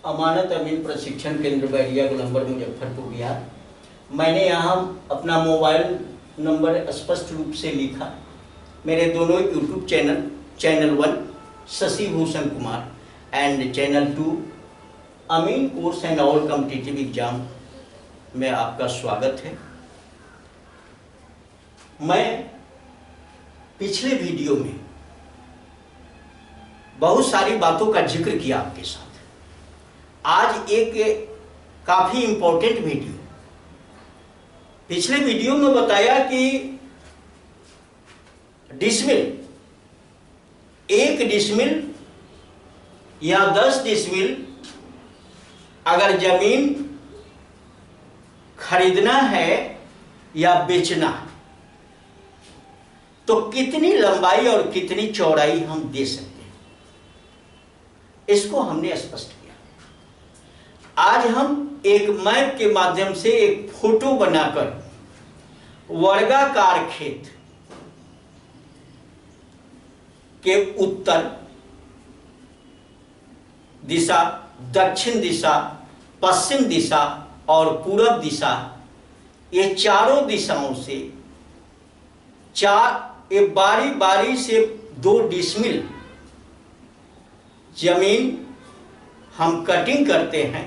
अमानत अमीन प्रशिक्षण केंद्र बैरिया गोलंबर मुजफ्फरपुर बिहार। मैंने यहाँ अपना मोबाइल नंबर स्पष्ट रूप से लिखा। मेरे दोनों YouTube channel 1 Shashi Bhushan Kumar and channel 2 अमीन course and all competitive exam में आपका स्वागत है। मैं पिछले वीडियो में बहुत सारी बातों का जिक्र किया आपके साथ। आज एक काफी इंपॉर्टेंट वीडियो। पिछले वीडियो में बताया कि डिसमिल, 1 डिसमिल या 10 डिसमिल अगर जमीन खरीदना है या बेचना है तो कितनी लंबाई और कितनी चौड़ाई हम दे सकते हैं, इसको हमने स्पष्ट किया। आज हम एक मैप के माध्यम से एक फोटो बनाकर वर्गाकार खेत के उत्तर दिशा, दक्षिण दिशा, पश्चिम दिशा और पूरब दिशा, ये चारों दिशाओं से ये बारी बारी से 2 डिसमिल जमीन हम कटिंग करते हैं।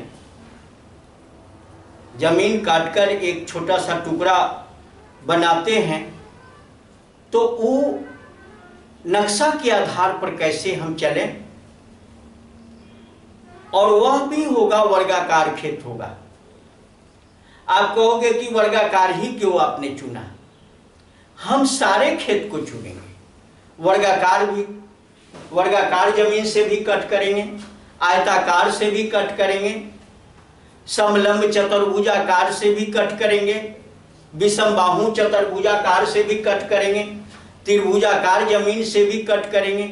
जमीन काटकर एक छोटा सा टुकड़ा बनाते हैं तो वो नक्शा के आधार पर कैसे हम चलें, और वह भी होगा वर्गाकार खेत होगा। आप कहोगे कि वर्गाकार ही क्यों आपने चुना? हम सारे खेत को चुनेंगे। वर्गाकार जमीन से भी कट करेंगे, आयताकार से भी कट करेंगे, समलंब चतुर्भुजाकार से भी कट करेंगे, विषम बाहु चतुर्भुजाकार से भी कट करेंगे, त्रिभुजाकार जमीन से भी कट करेंगे।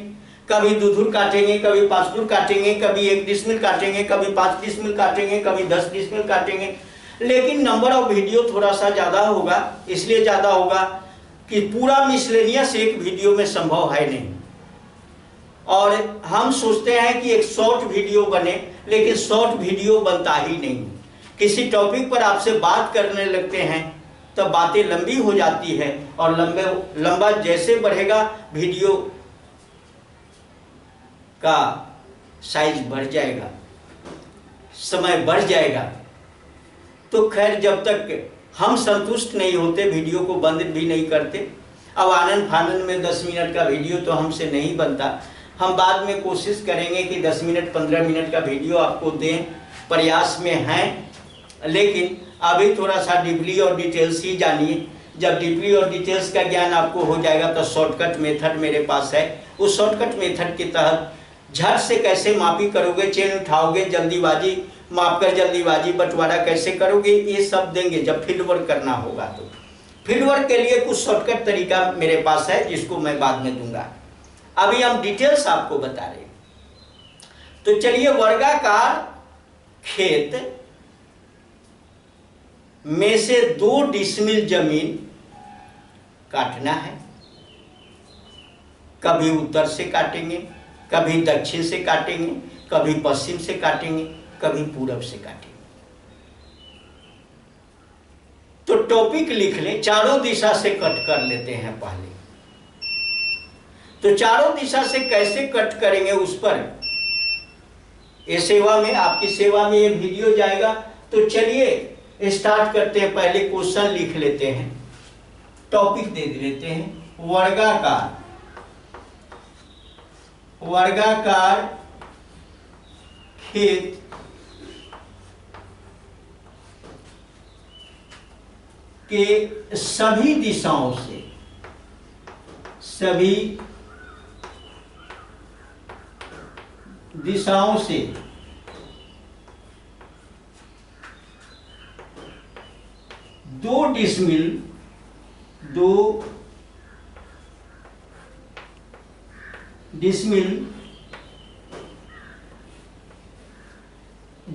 कभी दुधुर काटेंगे, कभी पाँचधुर काटेंगे, कभी 1 डिसमिल काटेंगे, कभी 5 डिसमिल काटेंगे, कभी 10 डिसमिल काटेंगे। लेकिन नंबर ऑफ वीडियो थोड़ा सा ज़्यादा होगा, इसलिए ज़्यादा होगा कि पूरा मिसलेनियस एक वीडियो में संभव है नहीं। और हम सोचते हैं कि एक शॉर्ट वीडियो बने, लेकिन शॉर्ट वीडियो बनता ही नहीं। किसी टॉपिक पर आपसे बात करने लगते हैं तब बातें लंबी हो जाती है, और लंबा जैसे बढ़ेगा वीडियो का साइज बढ़ जाएगा, समय बढ़ जाएगा। तो खैर, जब तक हम संतुष्ट नहीं होते वीडियो को बंद भी नहीं करते। अब आनंद फानंद में 10 मिनट का वीडियो तो हमसे नहीं बनता। हम बाद में कोशिश करेंगे कि 10 मिनट 15 मिनट का वीडियो आपको दें, प्रयास में हैं। लेकिन अभी थोड़ा सा डीपली और डिटेल्स ही जानिए। जब डीपली और डिटेल्स का ज्ञान आपको हो जाएगा तो शॉर्टकट मेथड मेरे पास है। उस शॉर्टकट मेथड के तहत झट से कैसे मापी करोगे, चेन उठाओगे, जल्दीबाजी मापकर जल्दीबाजी बंटवारा कैसे करोगे, ये सब देंगे जब फील्ड वर्क करना होगा। तो फील्ड वर्क के लिए कुछ शॉर्टकट तरीका मेरे पास है, जिसको मैं बाद में दूंगा। अभी हम डिटेल्स आपको बता रहे हैं। तो चलिए, वर्गाकार खेत में से 2 डिसमिल जमीन काटना है। कभी उत्तर से काटेंगे, कभी दक्षिण से काटेंगे, कभी पश्चिम से काटेंगे, कभी पूरब से काटेंगे। तो टॉपिक लिख लें, चारों दिशा से कट कर लेते हैं पहले। तो चारों दिशा से कैसे कट करेंगे उस पर ये सेवा में, आपकी सेवा में ये वीडियो जाएगा। तो चलिए स्टार्ट करते हैं। पहले क्वेश्चन लिख लेते हैं, टॉपिक दे देते हैं वर्गाकार खेत के सभी दिशाओं से 2 डिसमिल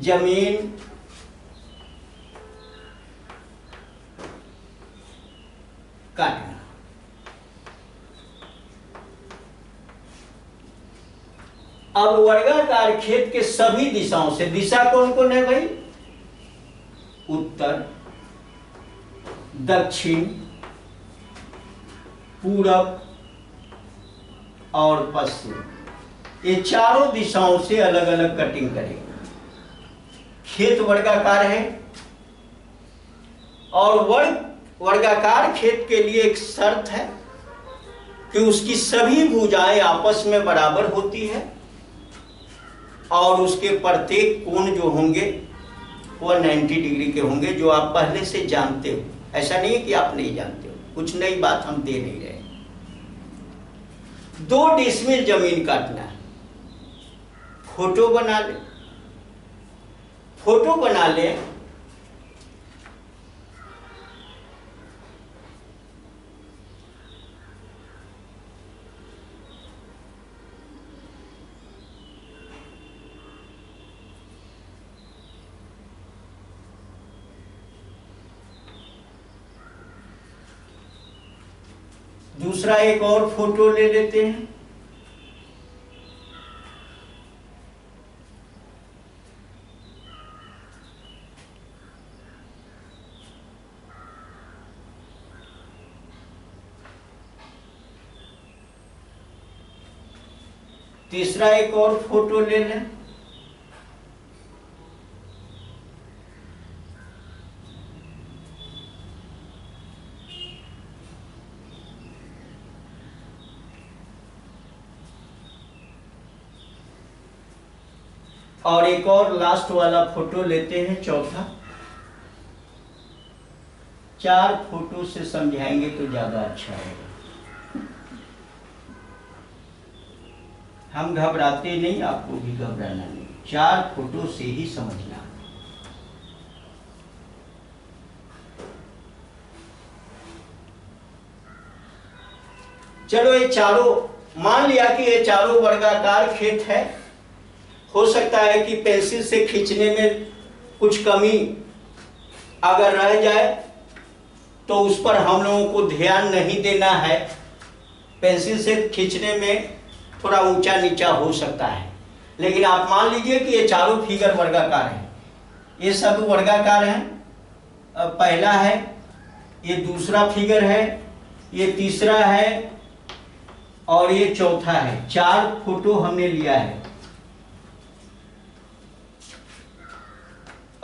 जमीन काटना। अब वर्गाकार खेत के सभी दिशाओं से, दिशा कौन कौन है भाई? उत्तर, दक्षिण, पूरब और पश्चिम, ये चारों दिशाओं से अलग अलग कटिंग करेगा। खेत वर्गाकार है और वर्गाकार खेत के लिए एक शर्त है कि उसकी सभी भुजाएं आपस में बराबर होती है और उसके प्रत्येक कोण जो होंगे वह 90 डिग्री के होंगे, जो आप पहले से जानते हो। ऐसा नहीं है कि आप नहीं जानते हो, कुछ नई बात हम दे नहीं रहे। 2 डिसमिल जमीन काटना है, फोटो बना ले, फोटो बना ले। दूसरा एक और फोटो ले लेते हैं। तीसरा एक और फोटो ले लें। और एक और लास्ट वाला फोटो लेते हैं, चौथा। 4 फोटो से समझाएंगे तो ज्यादा अच्छा होगा। हम घबराते नहीं, आपको भी घबराना नहीं, 4 फोटो से ही समझना। चलो ये चारों, मान लिया कि ये चारों वर्गाकार खेत है। हो सकता है कि पेंसिल से खींचने में कुछ कमी अगर रह जाए तो उस पर हम लोगों को ध्यान नहीं देना है। पेंसिल से खींचने में थोड़ा ऊंचा नीचा हो सकता है, लेकिन आप मान लीजिए कि ये चारों फिगर वर्गाकार हैं। ये सब वर्गाकार हैं। पहला है, ये दूसरा फिगर है, ये तीसरा है और ये चौथा है। 4 फोटो हमने लिया है।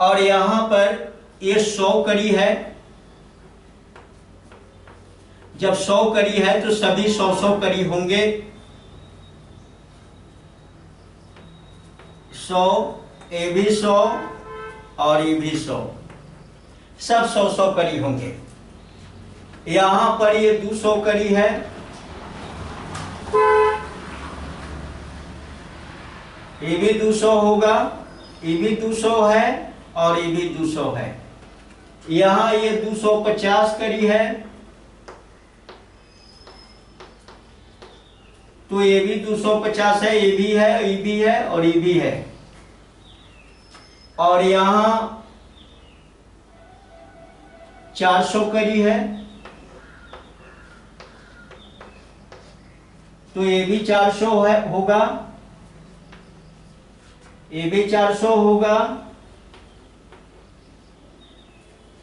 और यहां पर ये 100 कड़ी है। जब 100 कड़ी है तो सभी 100 कड़ी होंगे। 100, ये भी 100 और ये भी 100, सब 100 कड़ी होंगे। यहां पर ये 200 कड़ी है। ये भी 200 होगा, ये भी 200 है और ये भी 200 है। यहां ये 250 कड़ी है, तो ये भी 250 है, ये भी है, ये भी है और ये भी है। और यहां 400 कड़ी है, तो ये भी 400 है होगा, ये भी 400 होगा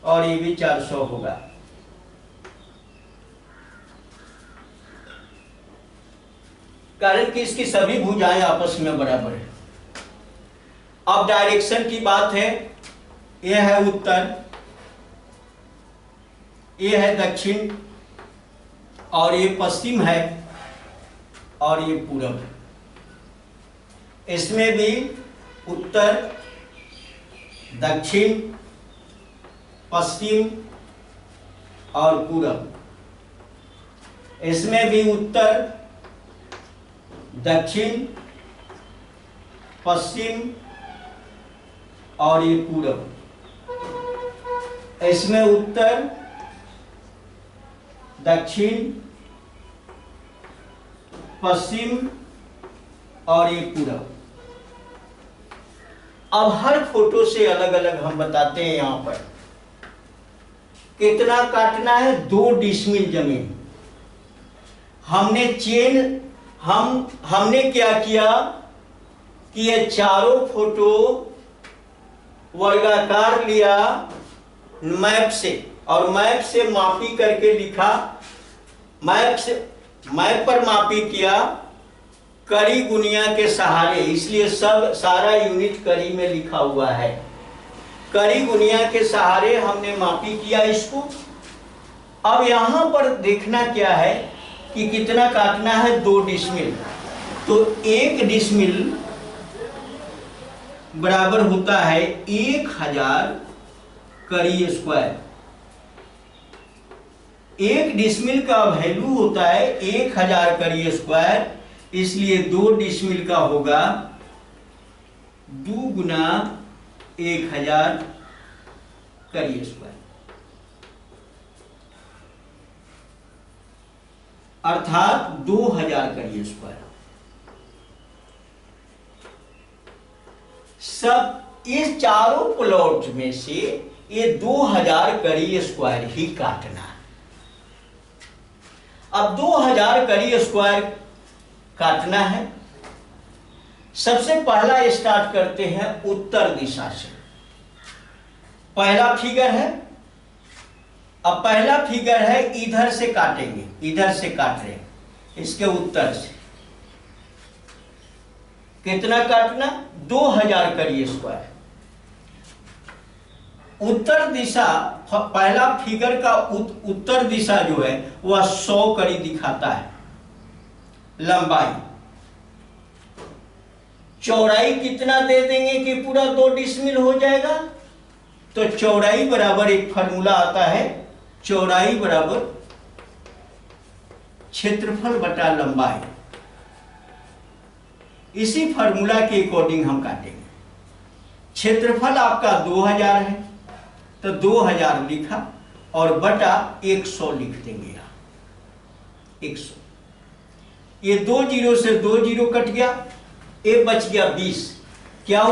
और ये भी 400 होगा। कारण कि इसकी सभी भुजाएं आपस में बराबर है। अब डायरेक्शन की बात है। यह है उत्तर, यह है दक्षिण और ये पश्चिम है और ये पूरब। इसमें भी उत्तर, दक्षिण, पश्चिम और पूरब। इसमें भी उत्तर, दक्षिण, पश्चिम और ये पूरब। इसमें उत्तर, दक्षिण, पश्चिम और ये पूरब। अब हर फोटो से अलग अलग हम बताते हैं। यहां पर कितना काटना है? 2 डिसमिल जमीन। हमने चेन, हमने क्या किया कि ये चारों फोटो वर्गाकार लिया मैप से, और मैप से मापी करके लिखा, मैप पर मापी किया कड़ी गुनिया के सहारे, इसलिए सब सारा यूनिट कड़ी में लिखा हुआ है। कड़ी गुनिया के सहारे हमने मापी किया इसको। अब यहां पर देखना क्या है कि कितना काटना है, 2 डिसमिल। तो 1 डिसमिल बराबर होता है 1000 कड़ी स्क्वायर। 1 डिसमिल का वैल्यू होता है 1000 कड़ी स्क्वायर, इसलिए 2 डिसमिल का होगा 2 गुना 1000 कड़ी स्क्वायर, अर्थात 2000 कड़ी स्क्वायर। सब इस चारों प्लॉट में से ये 2000 कड़ी स्क्वायर ही काटना है। अब 2000 कड़ी स्क्वायर काटना है। सबसे पहला स्टार्ट करते हैं उत्तर दिशा से। पहला फिगर है, अब पहला फिगर है इधर से काटेंगे, इधर से काट रहे हैं, इसके उत्तर से कितना काटना, 2000 कड़ी स्क्वायर। उत्तर दिशा, पहला फिगर का उत्तर दिशा जो है वह 100 कड़ी दिखाता है। लंबाई, चौड़ाई कितना दे देंगे कि पूरा 2 डिसमिल हो जाएगा, तो चौड़ाई बराबर एक फार्मूला आता है, चौड़ाई बराबर क्षेत्रफल बटा लंबाई। इसी फार्मूला के अकॉर्डिंग हम काटेंगे। क्षेत्रफल आपका 2000 है, तो 2000 लिखा और बटा 100 लिख देंगे यहां, 100। ये 2 जीरो से 2 जीरो कट गया, ये बच गया 20। क्या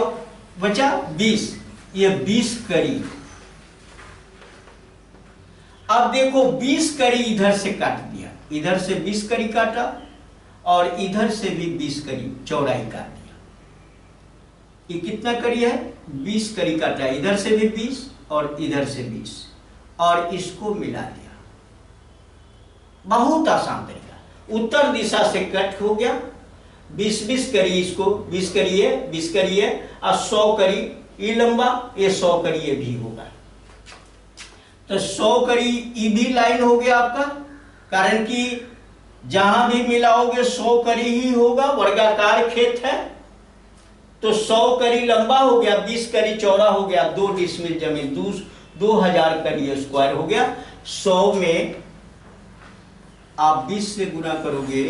बचा, 20। ये 20 कड़ी। अब देखो 20 कड़ी इधर से काट दिया, इधर से 20 कड़ी काटा और इधर से भी 20 कड़ी चौड़ाई काट दिया। ये कितना कड़ी है, 20 कड़ी काटा, इधर से भी 20 और इधर से 20 और इसको मिला दिया। बहुत आसान तरीका। उत्तर दिशा से कट हो गया, 20-20 करी, इसको 20 करिए, 20 करिए और 100 करी, ये लंबा, ये 100 करी ये भी होगा। तो 100 करी ये भी लाइन हो गया आपका, कारण कि जहां भी मिलाओगे 100 करी ही होगा, वर्गाकार खेत है। तो 100 करी लंबा हो गया, 20 करी चौड़ा हो गया, 2 डिसमिल जमीन, 2000 करी स्क्वायर हो गया। 100 में आप 20 से गुना करोगे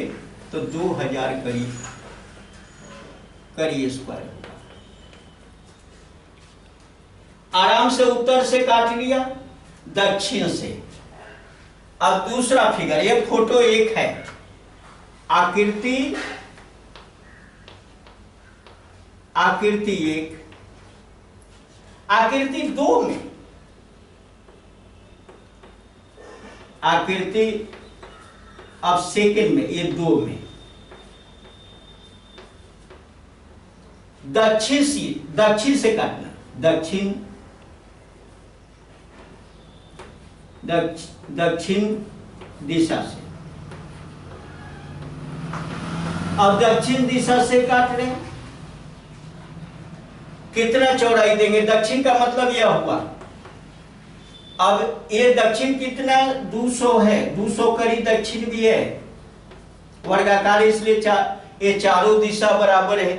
तो 2000 करी स्क्वायर होगा। आराम से उत्तर से काट लिया, दक्षिण से। अब दूसरा फिगर, ये फोटो 1 है, आकृति 1, आकृति 2 में, आकृति अब सेकंड में, ये 2 में दक्षिण से काटना, दक्षिण दिशा से। अब दक्षिण दिशा से काट रहे हैं, कितना चौड़ाई देंगे, दक्षिण का मतलब यह हुआ। अब ये दक्षिण कितना, 200 है, 200 करी दक्षिण भी है, वर्गाकार, इसलिए ये चारों दिशा बराबर है।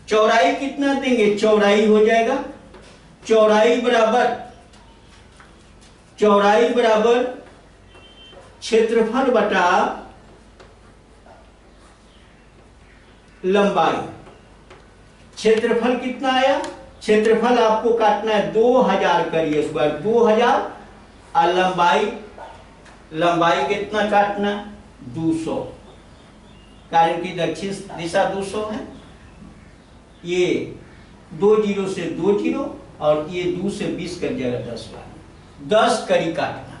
चौड़ाई कितना देंगे, चौड़ाई हो जाएगा, चौड़ाई बराबर क्षेत्रफल बटा लंबाई। क्षेत्रफल कितना आया, क्षेत्रफल आपको काटना है 2000 करिए स्क्वायर, 2000 और लंबाई कितना काटना, 200, कारण कि दक्षिण दिशा 200 है। ये 2 जीरो से 2 जीरो और ये 2 से 20 कर जाएगा 10 बार, 10 करी काटना,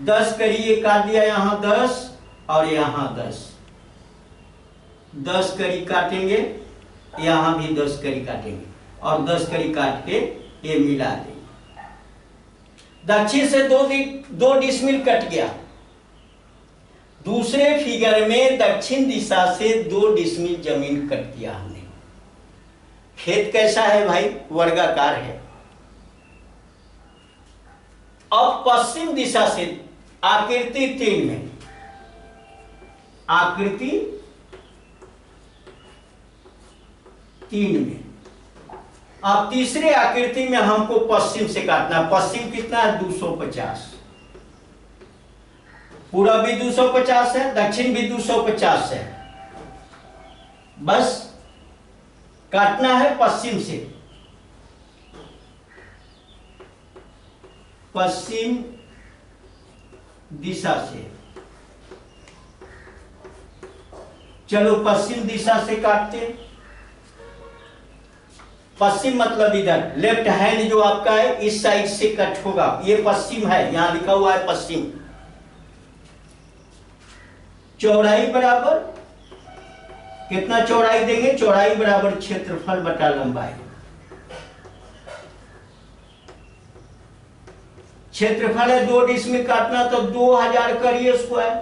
10 करी ये काट दिया, यहां 10 और यहां 10 करी काटेंगे यहाँ भी 10 कड़ी काटेंगे और 10 कड़ी काट के ये मिला देंगे। दक्षिण से 2 डिसमिल कट गया। दूसरे फिगर में दक्षिण दिशा से 2 डिसमिल जमीन कट दिया हमने। खेत कैसा है भाई? वर्गाकार है। अब पश्चिम दिशा से आकृति 3 में, आकृति 3 में, अब तीसरे आकृति में हमको पश्चिम से काटना। पश्चिम कितना है? 250। पूरब भी 250 है, दक्षिण भी 250 है। बस काटना है पश्चिम से। पश्चिम दिशा से, चलो पश्चिम दिशा से काटते हैं। पश्चिम मतलब इधर लेफ्ट हैंड जो आपका है इस साइड से कट होगा। ये पश्चिम है, यहां लिखा हुआ है पश्चिम। चौड़ाई बराबर कितना चौड़ाई देंगे? चौड़ाई बराबर क्षेत्रफल बटा लंबाई। क्षेत्रफल है 2 डिसमिल काटना तो 2000 करिए स्क्वायर।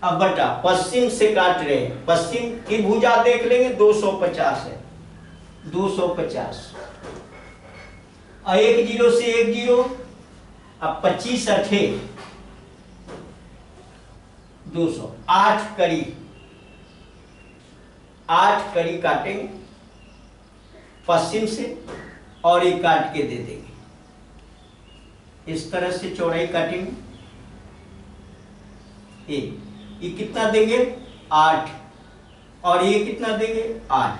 अब बटा पश्चिम से काट रहे हैं, पश्चिम की भुजा देख लेंगे 250 है, 250 और 1 0 से 1 0। अब 25 8 200, 8 कड़ी, 8 कड़ी काटेंगे पश्चिम से और एक काट के दे देंगे। इस तरह से चौड़ाई काटेंगे। ये कितना देंगे? 8 और ये कितना देंगे? 8।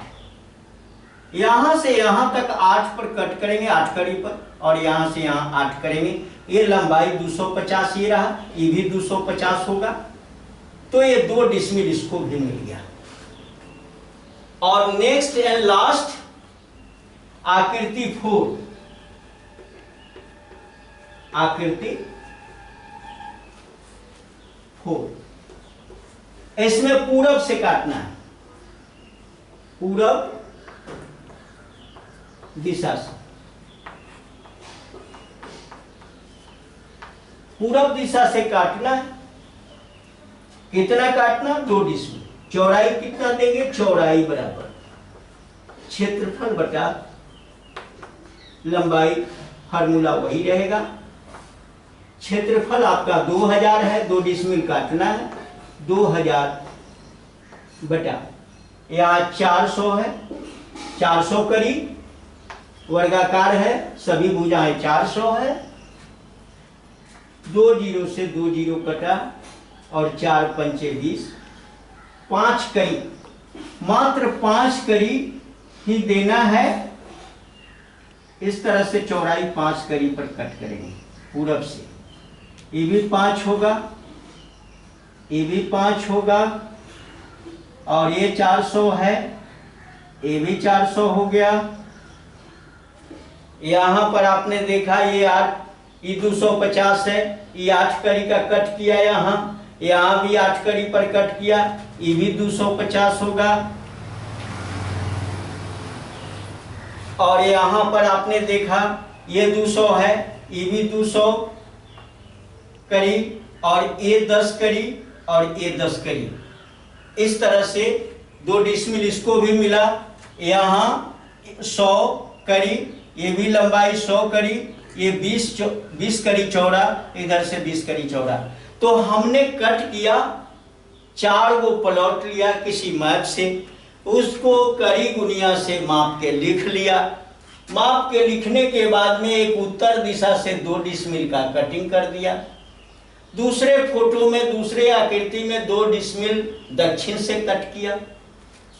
यहां से यहां तक 8 पर कट करेंगे, 8 कड़ी पर, और यहां से यहां 8 करेंगे। ये लंबाई 250 ये रहा, ये भी 250 होगा। तो ये 2 डिसमिल इसको भी मिल गया। और नेक्स्ट एंड लास्ट आकृति 4, आकृति 4, इसमें पूरब से काटना है, पूरब दिशा से। पूरब दिशा से काटना है। कितना काटना? 2 डिसमिल। चौड़ाई कितना देंगे? चौड़ाई बराबर क्षेत्रफल बटा लंबाई, फार्मूला वही रहेगा। क्षेत्रफल आपका 2000 है, 2 डिसमिल काटना है। 2000 बटा यहाँ 400 है, 400 करी, वर्गाकार है, सभी भुजाएं 400 है। 2 0 से 2 0 कटा और 4 पंचे 20, 5 कड़ी, मात्र 5 कड़ी ही देना है। इस तरह से चौड़ाई 5 कड़ी पर कट करेंगे पूरब से। ये भी 5 होगा, ये भी 5 होगा, और ये 400 है, ये भी 400 हो गया। यहां पर आपने देखा ये 8, ये 250 है, ये 8 कड़ी का कट किया। यहाँ भी 8 कड़ी पर कट किया, ये भी 250 होगा। और यहाँ पर आपने देखा ये 200 है, ये भी 200 कड़ी, और ये 10 कड़ी और ये 10 कड़ी। इस तरह से 2 डिसमिल इसको भी मिला। यहाँ 100 कड़ी, ये भी लंबाई 100 कड़ी, ये 20 कड़ी चौड़ा, इधर से 20 कड़ी चौड़ा। तो हमने कट किया, 4 गो प्लॉट लिया किसी मैप से, उसको कड़ी गुनिया से माप के लिख लिया। माप के लिखने के बाद में एक उत्तर दिशा से 2 डिसमिल का कटिंग कर दिया। दूसरे फोटो में, दूसरे आकृति में 2 डिसमिल दक्षिण से कट किया।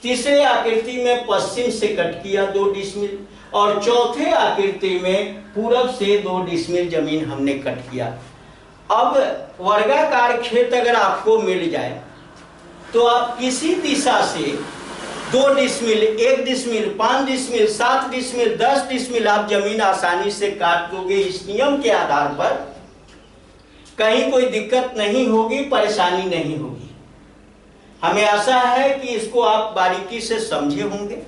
तीसरे आकृति में पश्चिम से कट किया 2 डिसमिल, और चौथे आकृति में पूरब से 2 डिसमिल जमीन हमने कट किया। अब वर्गाकार खेत अगर आपको मिल जाए तो आप किसी दिशा से 2 decimal, 1 decimal, 5 decimal, 7 decimal, 10 decimal आप जमीन आसानी से काट दोगे। इस नियम के आधार पर कहीं कोई दिक्कत नहीं होगी, परेशानी नहीं होगी। हमें आशा है कि इसको आप बारीकी से समझे होंगे।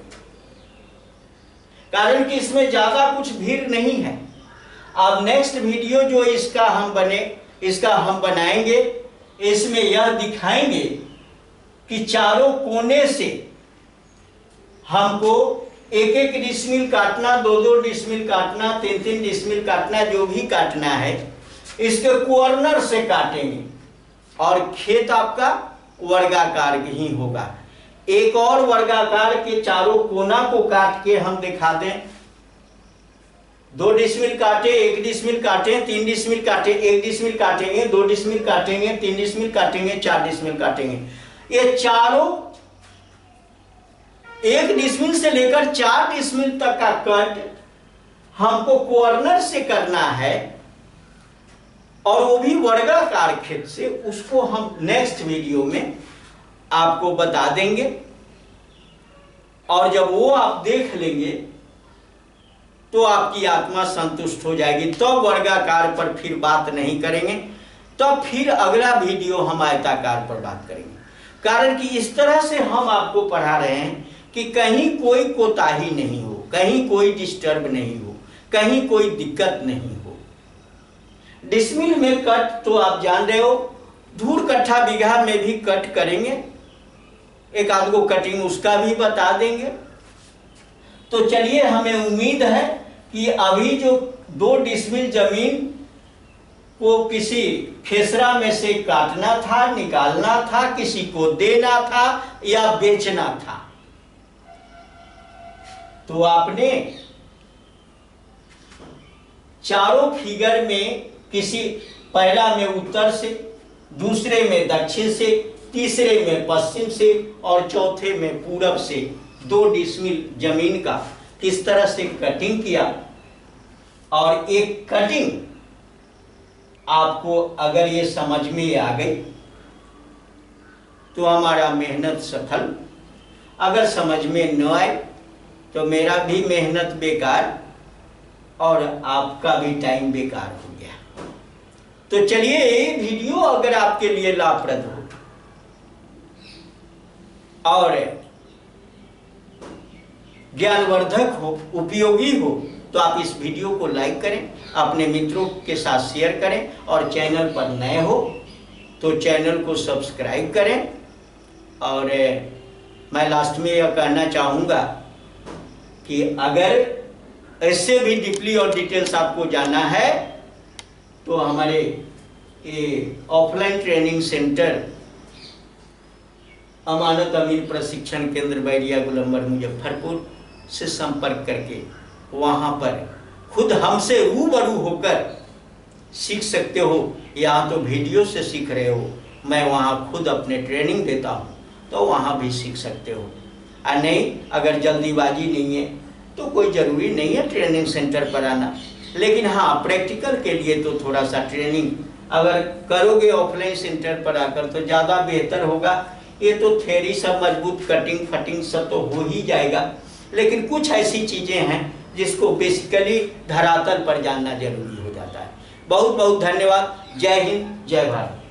कारण कि इसमें ज़्यादा कुछ भीड़ नहीं है। अब नेक्स्ट वीडियो जो इसका हम बनाएंगे, इसमें यह दिखाएंगे कि चारों कोने से हमको 1-1 डिसमिल काटना, 2-2 डिसमिल काटना, 3-3 डिसमिल काटना, जो भी काटना है इसके कॉर्नर से काटेंगे और खेत आपका वर्गाकार ही होगा। एक और वर्गाकार के चारों कोना को काट के हम दिखा दें। 2 डिसमिल काटे, 1 डिसमिल काटे, 3 डिसमिल काटे, 1 डिसमिल काटेंगे, 2 डिसमिल काटेंगे, 3 डिसमिल काटेंगे, 4 डिसमिल काटेंगे। ये चारों 1 डिसमिल से लेकर 4 डिसमिल तक का कट हमको कॉर्नर से करना है और वो भी वर्गाकार खेत से। उसको हम नेक्स्ट वीडियो में आपको बता देंगे और जब वो आप देख लेंगे तो आपकी आत्मा संतुष्ट हो जाएगी। तो वर्गाकार पर फिर बात नहीं करेंगे, तो फिर अगला वीडियो हम आयताकार पर बात करेंगे। कारण कि इस तरह से हम आपको पढ़ा रहे हैं कि कहीं कोई कोताही नहीं हो, कहीं कोई डिस्टर्ब नहीं हो, कहीं कोई दिक्कत नहीं हो। डिसमिल में कट तो आप जान रहे हो, धूर कट्ठा बीघा में भी कट करेंगे, एक आध को कटिंग उसका भी बता देंगे। तो चलिए, हमें उम्मीद है कि अभी जो 2 डिसमिल जमीन को किसी खेसरा में से काटना था, निकालना था, किसी को देना था या बेचना था, तो आपने चारों फिगर में किसी पहला में उत्तर से, दूसरे में दक्षिण से, तीसरे में पश्चिम से और चौथे में पूरब से 2 डिसमिल जमीन का किस तरह से कटिंग किया। और एक कटिंग आपको अगर ये समझ में आ गई तो हमारा मेहनत सफल, अगर समझ में न आए तो मेरा भी मेहनत बेकार और आपका भी टाइम बेकार हो गया। तो चलिए, ये वीडियो अगर आपके लिए लाभप्रद हो और ज्ञानवर्धक हो, उपयोगी हो, तो आप इस वीडियो को लाइक करें, अपने मित्रों के साथ शेयर करें और चैनल पर नए हो तो चैनल को सब्सक्राइब करें। और मैं लास्ट में यह कहना चाहूँगा कि अगर इससे भी डीपली और डिटेल्स आपको जानना है तो हमारे ऑफलाइन ट्रेनिंग सेंटर अमानत अमीर प्रशिक्षण केंद्र बैरिया गोलंबर मुजफ्फरपुर से संपर्क करके वहाँ पर खुद हमसे रूबरू होकर सीख सकते हो। यहाँ तो वीडियो से सीख रहे हो, मैं वहाँ खुद अपने ट्रेनिंग देता हूँ, तो वहाँ भी सीख सकते हो। और नहीं, अगर जल्दीबाजी नहीं है तो कोई ज़रूरी नहीं है ट्रेनिंग सेंटर पर आना, लेकिन हाँ, प्रैक्टिकल के लिए तो थोड़ा सा ट्रेनिंग अगर करोगे ऑफलाइन सेंटर पर आकर तो ज़्यादा बेहतर होगा। ये तो थ्योरी सब मजबूत, कटिंग फटिंग सब तो हो ही जाएगा, लेकिन कुछ ऐसी चीज़ें हैं जिसको बेसिकली धरातल पर जानना जरूरी हो जाता है। बहुत बहुत धन्यवाद। जय हिंद, जय भारत।